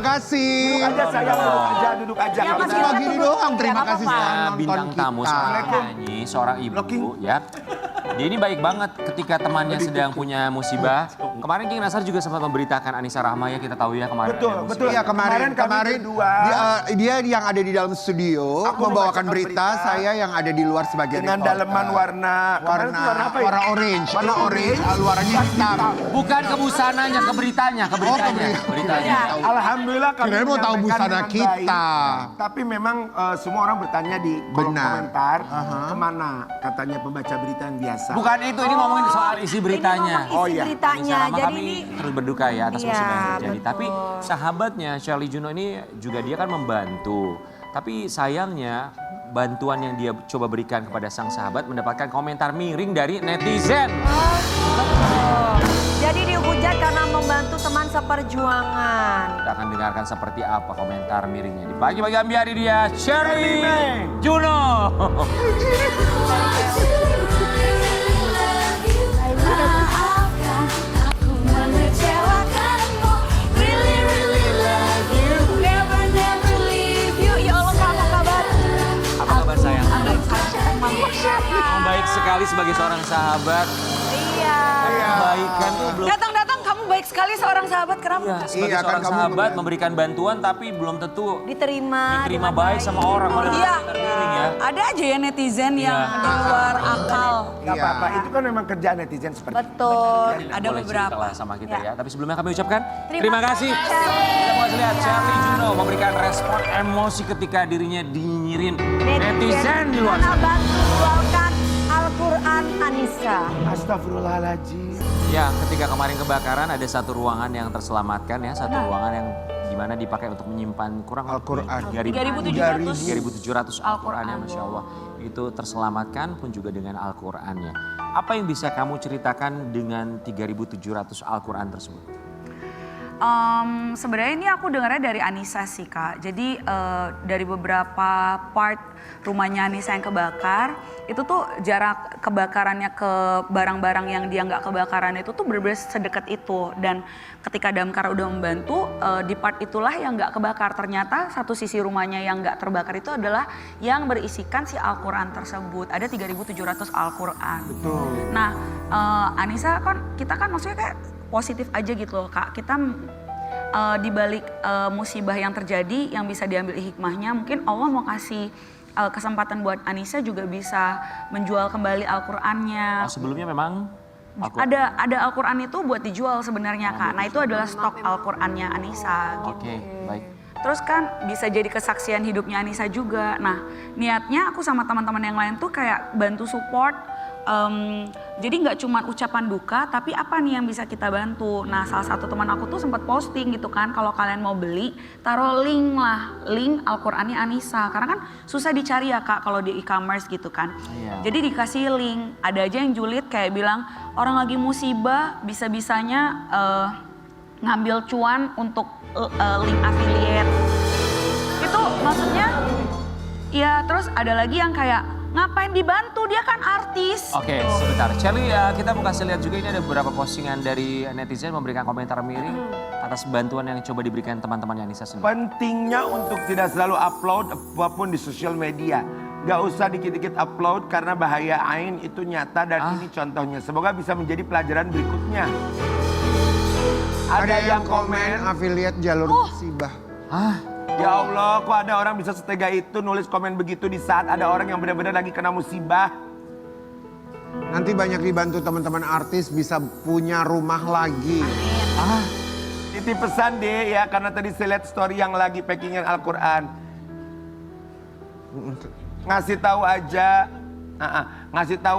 kasih. Duduk aja sayang, duduk aja. Ya, Mas Cuma Gibran gini tunggu. doang, terima Nggak kasih apa-apa. sudah nonton Bintang tamu, kita. seorang penyanyi, seorang ibu ya. Dia ini baik banget ketika temannya sedang punya musibah. Kemarin King Nasar juga sempat memberitakan Anissa Rahma ya, kita tahu ya kemarin. Betul, ada musibah. betul. Iya kemarin kami berdua. dia yang ada di dalam studio Aku membawakan membacakan berita, berita. saya yang ada di luar sebagai Dengan reporter. daleman warna apa ya? warna orange. Warna orange, luarannya hitam. Bukan ke busananya, ke beritanya, ke beritanya. Beritanya. Alhamdulillah kami Kirain mau tahu menyampaikan busana dengan kita. baik. Tapi memang semua orang bertanya di kolom Benar. komentar, kemana katanya pembaca berita yang biasa. Bukan itu, ini ngomongin soal isi beritanya. Ini ngomong isi iya. beritanya. Sama Jadi kami ini terus berduka ya atas Iya, musibah yang terjadi. betul. Tapi sahabatnya Charlie Juno ini juga dia kan membantu. Tapi sayangnya bantuan yang dia coba berikan kepada sang sahabat mendapatkan komentar miring dari netizen. jadi dihujat karena membantu teman seperjuangan. Kita akan dengarkan seperti apa komentar miringnya. Di pagi-pagi ambiari dia Charlie Juno. Maafkan aku mengecewakanmu. Really, really love you. Never, never leave you. Ya Allah, apa kabar? Apa kabar sayang? Baik. Baik sekali sebagai seorang sahabat. Iya. Kebaikan tuh belum. Datang-datang kamu baik sekali seorang sahabat. Kenapa? Iya, sebagai Iya, kan seorang kamu sahabat membantu. memberikan bantuan tapi belum tentu Diterima. diterima dengan baik sama orang. Malah Iya, komentar miring ya. ada aja ya netizen yang Iya. di luar akal. Gak apa-apa, itu kan memang kerjaan netizen seperti itu. Betul. Ada Boleh beberapa. ceritalah sama kita Ya. ya. Tapi sebelumnya kami ucapkan Terima terima kasih. kasih. Kita mau lihat Charlie Juno memberikan respon emosi ketika dirinya dinyirin netizen di luar Karena sana. bantu jualkan Al-Quran Anissa. Astagfirullahaladzim. Ya, ketika kemarin kebakaran ada satu ruangan yang terselamatkan ya, satu ruangan yang dimana dipakai untuk menyimpan kurang Al-Quran. 3.700 Al-Quran ya, Masya Allah. Itu terselamatkan pun juga dengan Al-Qurannya. Apa yang bisa kamu ceritakan dengan 3.700 Al-Quran tersebut? Sebenarnya ini aku dengarnya dari Anissa sih Kak. Jadi dari beberapa part rumahnya Anissa yang kebakar, itu tuh jarak kebakarannya ke barang-barang yang dia nggak kebakaran itu tuh bener-bener sedekat itu. Dan ketika damkar udah membantu, di part itulah yang nggak kebakar. Ternyata satu sisi rumahnya yang nggak terbakar itu adalah yang berisikan si Al-Quran tersebut. Ada 3.700 Al-Quran. Betul. Nah Anissa kan, kita kan maksudnya kayak positif aja gitu loh Kak. Kita di balik musibah yang terjadi yang bisa diambil hikmahnya, mungkin Allah mau kasih kesempatan buat Anissa juga bisa menjual kembali Al-Qur'annya. Oh, sebelumnya memang Al-Quran. Ada Al-Qur'an itu buat dijual sebenarnya Kak. Nah itu adalah stok Al-Qur'annya Anissa gitu. Oke, baik. Terus kan bisa jadi kesaksian hidupnya Anissa juga. Nah niatnya aku sama teman-teman yang lain tuh kayak bantu support. Jadi nggak cuma ucapan duka, tapi apa nih yang bisa kita bantu. Nah salah satu teman aku tuh sempat posting gitu kan, kalau kalian mau beli, taruh link lah, link Al-Qur'annya Anissa. Karena kan susah dicari ya Kak kalau di e-commerce gitu kan. Iya. Jadi dikasih link, ada aja yang julid kayak bilang, orang lagi musibah bisa-bisanya ngambil cuan untuk link affiliate. Itu maksudnya, ya terus ada lagi yang kayak, ngapain dibantu, dia kan artis. Oke, sebentar. Charlie, ya, kita mau kasih lihat juga ini ada beberapa postingan dari netizen memberikan komentar miring atas bantuan yang coba diberikan teman-teman Anissa sendiri. Pentingnya untuk tidak selalu upload apapun di sosial media. Gak usah dikit-dikit upload karena bahaya ain itu nyata dan ini contohnya. Semoga bisa menjadi pelajaran berikutnya. Ada yang komen afiliat jalur musibah. Ya Allah, kok ada orang bisa setega itu nulis komen begitu di saat ada orang yang benar-benar lagi kena musibah. Nanti banyak dibantu teman-teman artis bisa punya rumah lagi. Titip pesan deh ya, karena tadi saya lihat story yang lagi packingan Al-Quran. Ngasih tahu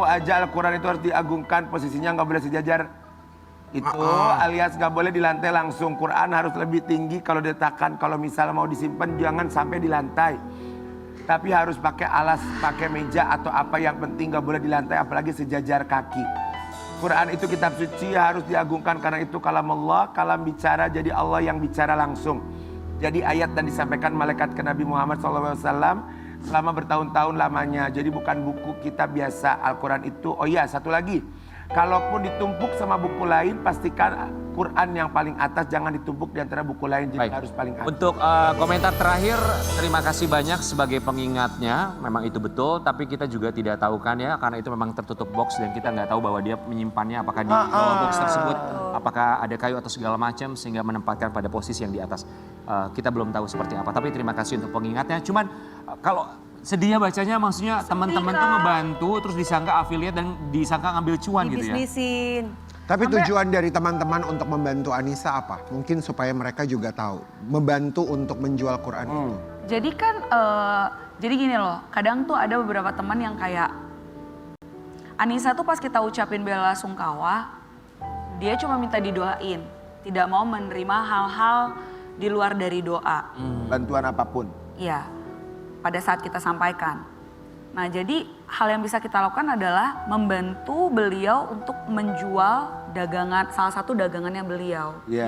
aja Al-Quran itu harus diagungkan, posisinya nggak boleh sejajar. Itu alias nggak boleh di lantai langsung. Quran harus lebih tinggi kalau diletakkan. Kalau misalnya mau disimpan jangan sampai di lantai. Tapi harus pakai alas, pakai meja atau apa yang penting nggak boleh di lantai apalagi sejajar kaki. Quran itu kitab suci harus diagungkan karena itu kalam Allah, kalam bicara jadi Allah yang bicara langsung. Jadi ayat dan disampaikan malaikat ke Nabi Muhammad SAW selama bertahun-tahun lamanya. Jadi bukan buku kitab biasa Al-Quran itu. Oh iya satu lagi. Kalaupun ditumpuk sama buku lain, pastikan Quran yang paling atas, jangan ditumpuk di antara buku lain, jadi Baik. harus paling atas. Untuk komentar terakhir, terima kasih banyak sebagai pengingatnya. Memang itu betul, tapi kita juga tidak tahu kan ya, karena itu memang tertutup box dan kita nggak tahu bahwa dia menyimpannya apakah di bawah box tersebut, apakah ada kayu atau segala macam sehingga menempatkan pada posisi yang di atas. Kita belum tahu seperti apa, tapi terima kasih untuk pengingatnya. Cuman kalau sedih ya bacanya, maksudnya teman-teman tuh ngebantu terus disangka affiliate dan disangka ngambil cuan gitu ya. Dibisnisin. Tapi tujuan dari teman-teman untuk membantu Anissa apa? Mungkin supaya mereka juga tahu. Membantu untuk menjual Quran itu. Jadi kan, jadi gini loh, kadang tuh ada beberapa teman yang kayak, Anissa tuh pas kita ucapin bela sungkawa, dia cuma minta didoain. Tidak mau menerima hal-hal di luar dari doa. Bantuan apapun. Iya, pada saat kita sampaikan. Nah jadi hal yang bisa kita lakukan adalah membantu beliau untuk menjual dagangan, salah satu dagangannya beliau. Yeah.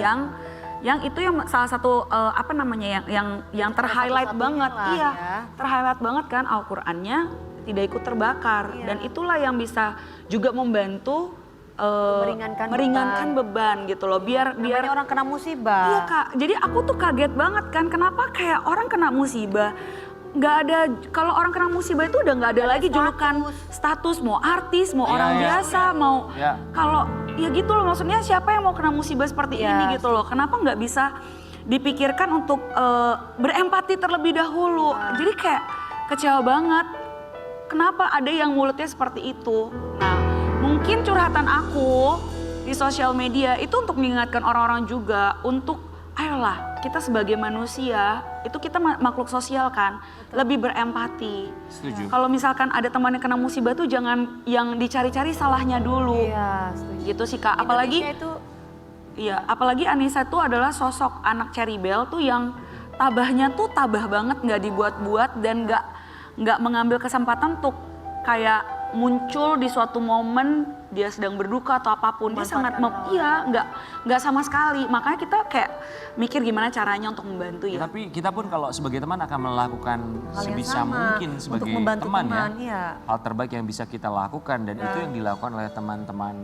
Yang itu yang salah satu apa namanya yang terhighlight banget. lah Iya, ya. terhighlight banget kan Al-Qur'annya tidak ikut terbakar. Dan itulah yang bisa juga membantu Meringankan beban gitu loh. Biar Namanya orang kena musibah. Iya Kak, jadi aku tuh kaget banget kan kenapa kayak orang kena musibah. Nggak ada, kalau orang kena musibah itu udah nggak ada lagi julukan status, mau artis, mau orang biasa, mau kalau ya gitu loh, maksudnya siapa yang mau kena musibah seperti ini gitu loh. Kenapa nggak bisa dipikirkan untuk berempati terlebih dahulu. Jadi kayak kecewa banget. Kenapa ada yang mulutnya seperti itu. Nah mungkin curhatan aku di sosial media itu untuk mengingatkan orang-orang juga untuk ayolah kita sebagai manusia itu kita makhluk sosial kan, lebih berempati. Setuju. Kalau misalkan ada teman yang kena musibah tuh jangan yang dicari-cari salahnya dulu. Iya, setuju. Gitu sih Kak. Apalagi Indonesia itu iya, apalagi Anissa tuh adalah sosok anak Cherry Bell tuh yang tabahnya tuh tabah banget, nggak dibuat-buat dan nggak mengambil kesempatan untuk kayak muncul di suatu momen dia sedang berduka atau apapun, dia sangat nggak sama sekali. Makanya kita kayak mikir gimana caranya untuk membantu ya. Tapi kita pun kalau sebagai teman akan melakukan Hal yang sebisa sama mungkin untuk sebagai membantu teman ya. teman, iya. Hal terbaik yang bisa kita lakukan dan itu yang dilakukan oleh teman-teman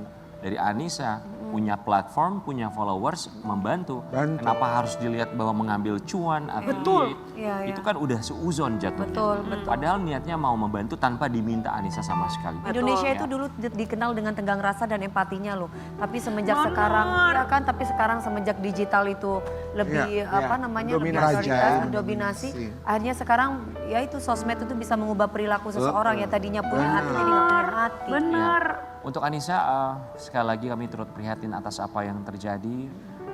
dari Anissa. Punya platform, punya followers, membantu. Bantu. Kenapa harus dilihat bahwa mengambil cuan affiliate? Betul. Iya, Itu kan udah seuzon jatuhnya. Betul. Padahal niatnya mau membantu tanpa diminta Anissa sama sekali. Indonesia Ya. itu dulu dikenal dengan tenggang rasa dan empatinya loh. Tapi semenjak sekarang, ya kan, tapi sekarang semenjak digital itu lebih apa namanya, lebih Dominasi. otoritas, Raja. mendominasi. Akhirnya sekarang ya itu sosmed itu bisa mengubah perilaku seseorang yang tadinya punya hati jadi nggak punya hati. Benar. Untuk Anissa, sekali lagi kami turut prihatin atas apa yang terjadi.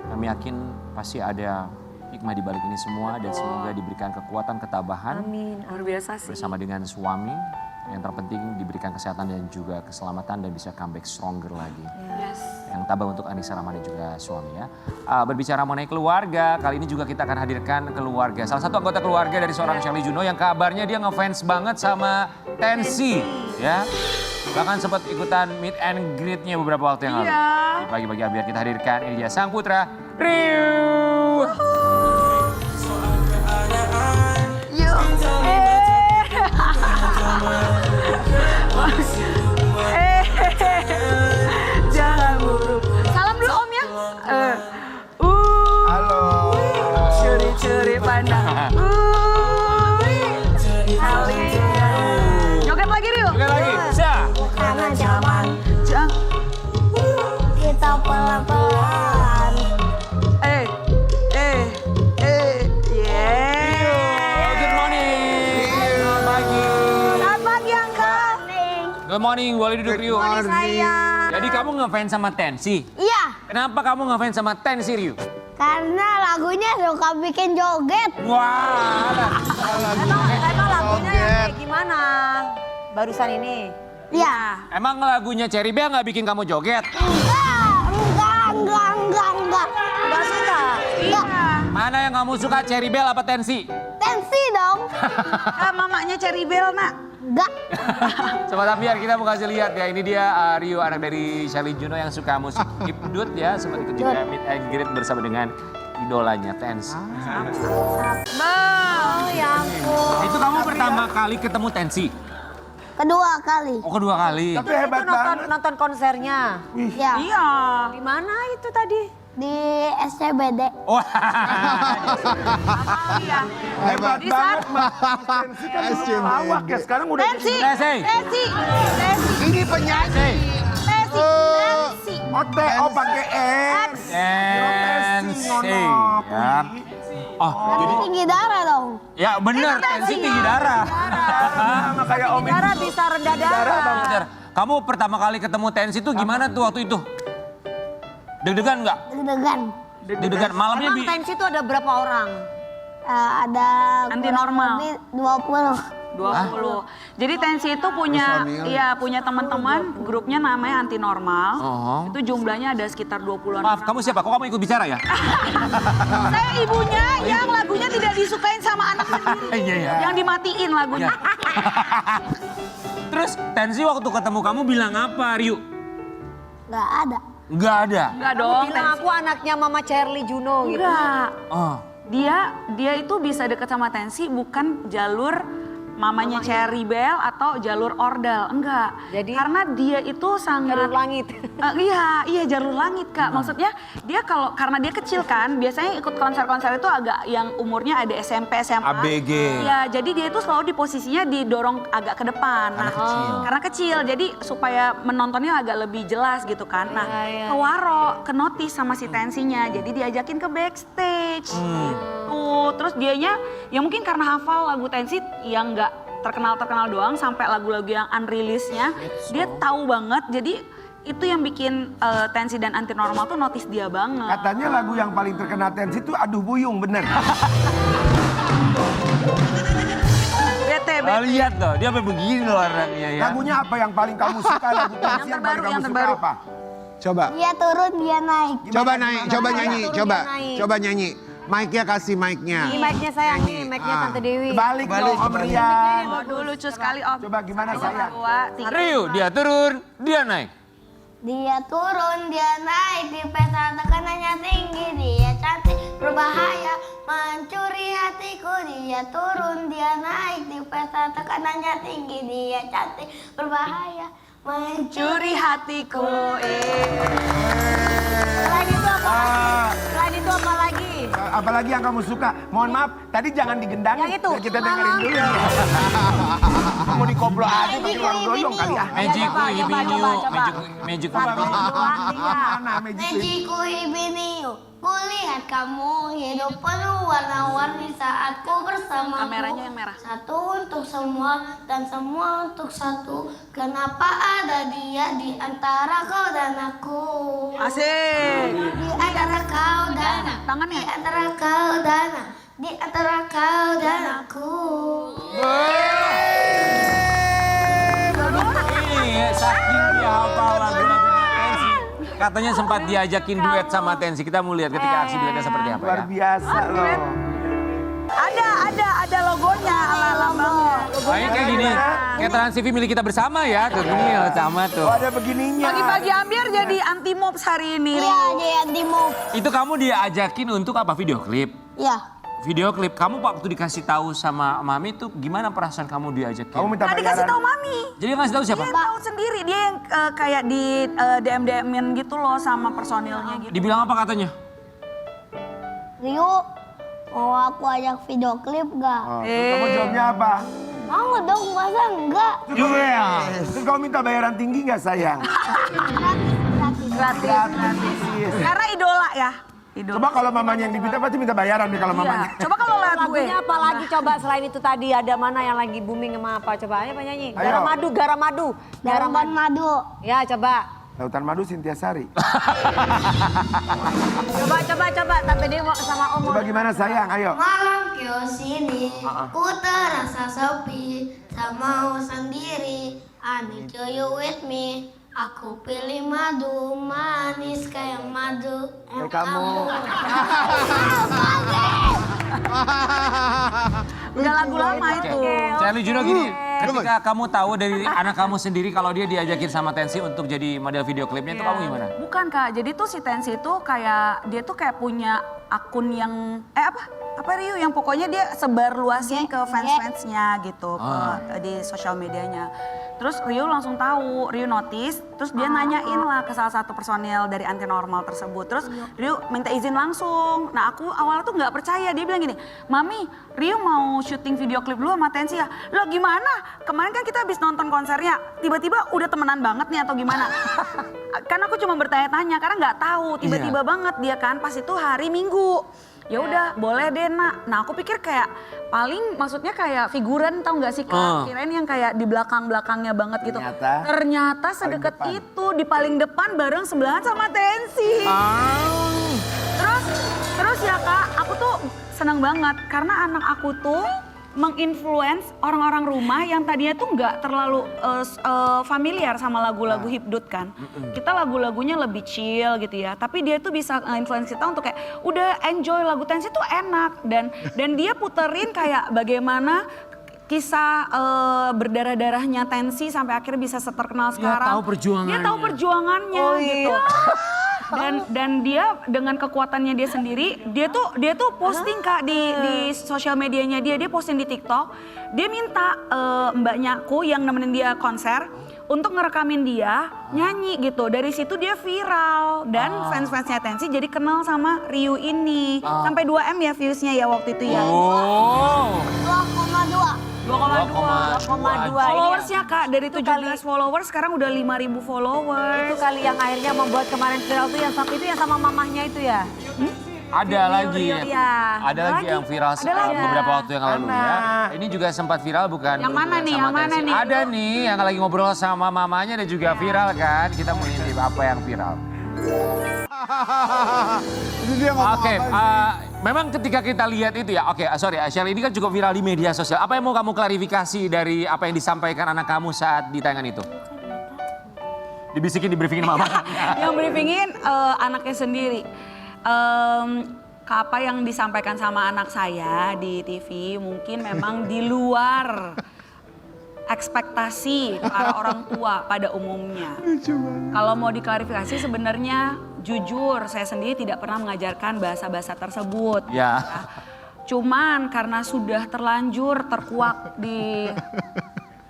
Kami yakin pasti ada hikmah di balik ini semua dan semoga diberikan kekuatan, ketabahan Amin. Luar biasa sih. bersama dengan suami. Yang terpenting diberikan kesehatan dan juga keselamatan dan bisa comeback stronger lagi. Yes. Yang tabah untuk Anissa Rahman dan juga suami ya. Berbicara mengenai keluarga, kali ini juga kita akan hadirkan keluarga. Salah satu anggota keluarga dari seorang Charlie Juno yang kabarnya dia ngefans banget sama Tensi ya. Bahkan sempat ikutan meet and greet-nya beberapa waktu yang lalu. Di pagi-pagi biar kita hadirkan, ini dia sang putra, Ryu. Jangan buruk. Salam dulu Om ya. Halo. Curi-curi pandang. Joget lagi Rio. Oke lagi, Syah. Karena zaman Jang. kita pelan-pelan. Yeah. Good morning. Selamat pagi. Selamat pagi Angkat. Good morning, boleh duduk Ryu. Sayang. Jadi kamu ngefans sama Tensi. Iya, Kenapa kamu ngefans sama Tensi, Ryu? karena lagunya suka bikin joget. Wah, Emang lagunya yang kayak gimana? Barusan ini. Iya. emang lagunya Cherry Bell nggak bikin kamu joget? Enggak. Gak suka? Enggak. Mana yang kamu suka, Cherry Bell apa Tensi? Tensi dong. Mamanya Cherry Bell nak. Enggak. Sobat Ambiar, kita mau kasih lihat ya. Ini dia Rio, anak dari Charlie Juno yang suka musik hipdut ya. Sempat ikut juga meet and greet bersama dengan idolanya Tensi. Oh ya ampun. Itu kamu pertama kali ketemu Tensi? Kedua kali. Oh kedua kali. Tapi hebat Itu nonton, banget. nonton konsernya. Ya. Iya. Di mana itu tadi? Di SCBD. Oh. Iya. Hebat Di banget, saat- Mas. Tensi kan dulu SCBD. pelawak ya, sekarang udah Tensi. Tensi. Tensi. Tensi. Ini penyanyi. Tensi. Tensi. Oh pakai X. Tensi. Ya. Oh, jadi Tinggi darah dong. ya bener, tensi tinggi darah. Sama kayak Om Darah itu. bisa rendah darah. Bener. Kamu pertama kali ketemu tensi tuh gimana tuh waktu itu? Deg-degan nggak? Deg-degan. Deg-degan malamnya Emang tensi itu ada berapa orang? Ada Anti kurang normal. lebih 20. 20. Jadi Tensi itu punya punya teman-teman, grupnya namanya Anti Normal. Oh. Itu jumlahnya ada sekitar 20-an Maaf, orang. kamu siapa? Kok kamu ikut bicara ya? Saya ibunya yang lagunya tidak disukain sama anak sendiri. Iya, iya. Yang dimatiin lagunya. Terus Tensi waktu ketemu kamu bilang apa, Ryu? Gak ada. Nggak ada. Enggak dong. Bilang aku anaknya Mama Cherly Juno gitu. Enggak. Oh. Dia itu bisa deket sama Tensi bukan jalur mamanya Cherry Bell atau jalur Ordal, enggak. Jadi? Karena dia itu sangat Jalur langit. Iya jalur langit Kak. Maksudnya dia karena dia kecil kan, biasanya ikut konser-konser itu agak yang umurnya ada SMP, SMA. ABG. Iya, jadi dia itu selalu di posisinya didorong agak ke depan. Nah, karena kecil, jadi supaya menontonnya agak lebih jelas gitu kan. Nah, Iya. ke Waro, ke notice sama si Tensinya, jadi diajakin ke backstage gitu. Terus dianya, ya mungkin karena hafal lagu Tensi yang nggak terkenal doang sampai lagu-lagu yang unrelease-nya, dia tahu banget. Jadi itu yang bikin Tensi dan Anti Normal tuh notice dia banget. Katanya lagu yang paling terkenal Tensi itu Aduh Buyung, bener. Bete. Lihat loh, dia sampai begini loh orangnya ya. Lagunya apa yang paling kamu suka? Lagu Tensi yang paling terbaru, kamu yang suka terbaru. apa? Coba. Dia turun, dia naik. Coba naik, coba nyanyi, turun, coba. dia naik. Coba nyanyi. Mic-nya kasih mic-nya. Ini mic-nya sayang Nyanyi. nih, mic-nya Ah. Tante Dewi. Balik dong Om Rian. Waduh lucu sekali Om. Coba gimana sayang? 2, 3. Ryu, dia turun, dia naik. Dia turun, dia naik di peta tekanannya tinggi, dia cantik, berbahaya, mencuri hatiku. Dia turun, dia naik di peta tekanannya tinggi, dia cantik, berbahaya, mencuri Curi hatiku. Selain itu apa lagi? Selain itu apa lagi? Apalagi yang kamu suka? Mohon maaf, tadi jangan digendangin. Yang itu. Biar kita dengerin dulu. Mau dikoplo aja pakai warung doyong kali ya. Magic coba, Ibinyu, coba. Magic Satu, dua, tiga. Mana Magic Queen? Mejiku hibiniu, kulihat kamu hidup penuh warna-warni saat ku bersamamu. Kameranya yang merah. Satu untuk semua dan semua untuk satu. Kenapa ada dia di antara kau dan aku? Asik. Di antara kau dan Tangannya. di antara kau dan di antara kau dan aku. Ini saking dia hafal lagu-lagunya Tensi. Katanya sempat diajakin duet sama Tensi. Kita mau lihat ketika aksi duetnya seperti apa Luar ya. biasa loh. Ada logonya, ala lambangnya. Kayaknya kayak gini, kayak Trans TV milik kita bersama ya. Tuh gini loh, sama tuh. Oh ada begininya. Pagi-pagi Ambiar jadi anti mobs hari ini. Iya, dia anti-move. Itu kamu diajakin untuk apa? Video klip? Ya. Video klip. Kamu waktu dikasih tahu sama Mami tuh gimana perasaan kamu diajakin? Kamu minta Nggak dikasih bayaran. tahu Mami. Jadi ngasih tahu siapa? Dia tahu sendiri, dia yang kayak di DM-DM-in gitu loh sama personilnya gitu. Dibilang apa katanya? Rio, mau aku ajak video klip gak? Oh, terus kamu jawabnya apa? Mau dong, masa enggak? Iya. Terus kamu minta bayaran tinggi nggak sayang? Gratis. Karena idola ya. Idola. Coba kalau mamanya yang dipinta pasti minta bayaran nih kalau mamanya. Iya. Coba kalau lihat gue. Lagunya apa lagi coba selain itu tadi ada mana yang lagi booming sama apa? Coba ayo penyanyi. Ayo. Garam madu, garam madu. Garam Garam madu. madu. Ya coba. Lautan Madu Sintia Sari. Coba Tante Dewi sama Om. Coba gimana sayang? Ayo. Malam kios ini, ku terasa sepi, tak mau sendiri. I need you with me. Aku pilih madu, manis kayak madu. Kayak kamu. Udah lagu lama itu. Charlie Juno gini, ketika kamu tahu dari anak kamu sendiri kalau dia diajakin sama Tensi untuk jadi model video klipnya itu kamu gimana? Bukan Kak, jadi tuh si Tensi itu kayak, dia tuh kayak punya akun yang, apa Rio, yang pokoknya dia sebar luasin ke fans-fansnya gitu, di sosial medianya. Terus Rio langsung tahu, Rio notice, terus dia nanyain lah ke salah satu personil dari Anti Normal tersebut. Terus Rio minta izin langsung. Nah aku awalnya tuh nggak percaya, dia bilang gini, Mami, Rio mau syuting video klip dulu sama Tensi ya? Loh gimana? Kemarin kan kita habis nonton konsernya, tiba-tiba udah temenan banget nih atau gimana? Kan aku cuma bertanya-tanya karena nggak tahu, tiba-tiba banget dia kan pas itu hari Minggu. Ya udah boleh deh nak. Nah aku pikir kayak paling maksudnya kayak figuran tau nggak sih Kak? Kirain yang kayak di belakangnya banget gitu. Ternyata sedekat itu di paling depan bareng sebelahan sama Tensi. Terus ya Kak, aku tuh seneng banget karena anak aku tuh menginfluence orang-orang rumah yang tadinya tuh nggak terlalu familiar sama lagu-lagu hipdut kan. Kita lagu-lagunya lebih chill gitu ya. Tapi dia tuh bisa influence kita untuk kayak udah enjoy lagu Tensi tuh enak. Dan dia puterin kayak bagaimana kisah berdarah-darahnya Tensi sampai akhirnya bisa seterkenal sekarang. Dia tahu perjuangannya gitu. Dan dia dengan kekuatannya dia sendiri, dia tuh posting Kak di sosial medianya dia posting di TikTok. Dia minta mbaknyaku yang nemenin dia konser untuk ngerekamin dia nyanyi gitu. Dari situ dia viral dan fans-fansnya Tensi jadi kenal sama Ryu ini. Sampai 2M ya viewsnya ya waktu itu ya. 2,2. Followersnya Kak dari 17 followers sekarang udah 5.000 followers. Itu kali yang akhirnya membuat kemarin viral tuh yang saat itu yang sama mamahnya itu ya? Ada lagi ya. Iya. Ada lagi yang viral beberapa waktu yang lalu ya. Ini juga sempat viral bukan? Yang mana nih, sama yang mana Tensi. nih? Ada nih yang lagi ngobrol sama mamanya dan juga viral kan. Kita mau intip apa yang viral. Itu dia ngomong Oke, apa sih? memang ketika kita lihat itu ya, oke, sorry, Shelly ini kan cukup viral di media sosial. Apa yang mau kamu klarifikasi dari apa yang disampaikan anak kamu saat di tayangan itu? Dibisikin, di-briefingin mama. Yang briefingin anaknya sendiri. Apa yang disampaikan sama anak saya di TV mungkin memang di luar ekspektasi para orang tua pada umumnya. Kalau mau diklarifikasi sebenarnya jujur saya sendiri tidak pernah mengajarkan bahasa-bahasa tersebut. Ya. Cuman karena sudah terlanjur terkuak di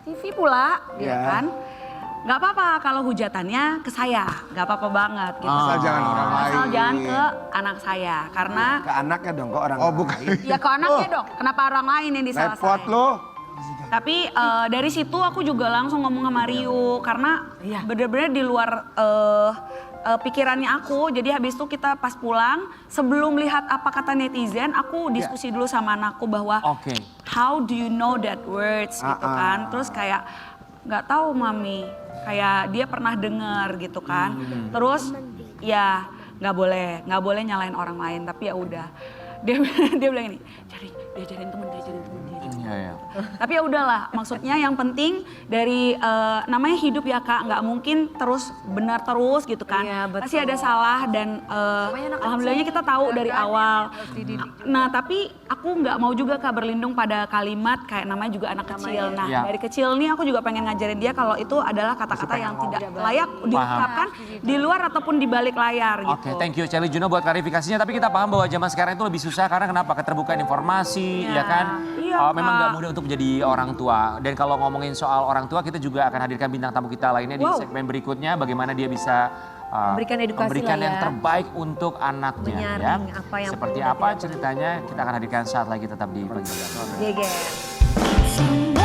TV pula, ya kan? Gak apa-apa kalau hujatannya ke saya, gak apa-apa banget gitu. Asal jangan orang lain. Asal jangan ke anak saya, karena Ke anaknya dong, kok orang Oh bukan. ya ke anaknya dong. Kenapa orang lain yang disalah repot saya? lo. Tapi dari situ aku juga langsung ngomong sama Rio karena bener-bener di luar pikirannya aku. Jadi habis itu kita pas pulang sebelum lihat apa kata netizen, aku diskusi dulu sama anakku bahwa how do you know that words gitu kan. Terus kayak nggak tahu Mami, kayak dia pernah dengar gitu kan. Terus ya nggak boleh nyalain orang lain. Tapi ya udah dia bilang ini, diajarin temen gitu. Tapi ya udahlah, maksudnya yang penting dari namanya hidup ya Kak, nggak mungkin terus benar terus gitu kan. Iya, betul. Pasti ada salah dan alhamdulillahnya kita tahu dari awal. Nah tapi aku nggak mau juga Kak berlindung pada kalimat kayak namanya juga anak kecil. Nah dari kecil nih aku juga pengen ngajarin dia kalau itu adalah kata-kata yang tidak layak diungkapkan di luar ataupun di balik layar gitu. Oke, thank you Shelly Juno buat klarifikasinya. Tapi kita paham bahwa zaman sekarang itu lebih susah karena kenapa? Keterbukaan informasi, ya kan? Iya, Memang Kak. nggak mudah untuk menjadi orang tua. Dan kalau ngomongin soal orang tua, kita juga akan hadirkan bintang tamu kita lainnya di segmen berikutnya. Bagaimana dia bisa Memberikan edukasi memberikan lah yang ya. terbaik untuk anaknya. Menyaring Ya. apa yang Seperti perlu apa dan ceritanya kita akan hadirkan saat lagi tetap di Pagi Jalan. Geger.